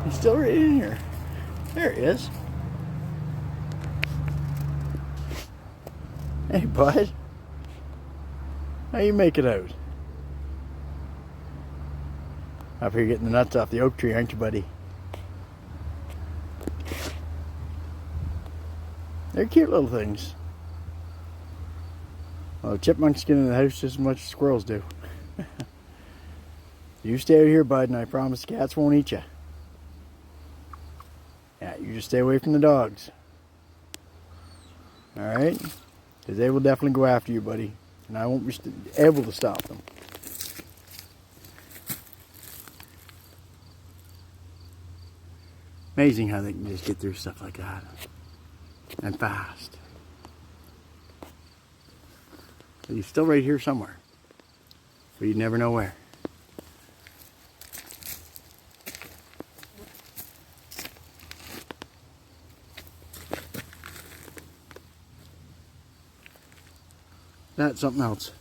He's still right in here. There he is. Hey, bud. How you make it out? Up here getting the nuts off the oak tree, aren't you, buddy? They're cute little things. Well, chipmunks get in the house just as much as squirrels do. You stay out here, bud, and I promise cats won't eat you. Yeah, you just stay away from the dogs. Alright? Because they will definitely go after you, buddy. And I won't be able to stop them. Amazing how they can just get through stuff like that. And fast. He's still right here somewhere. But you never know where. That's something else.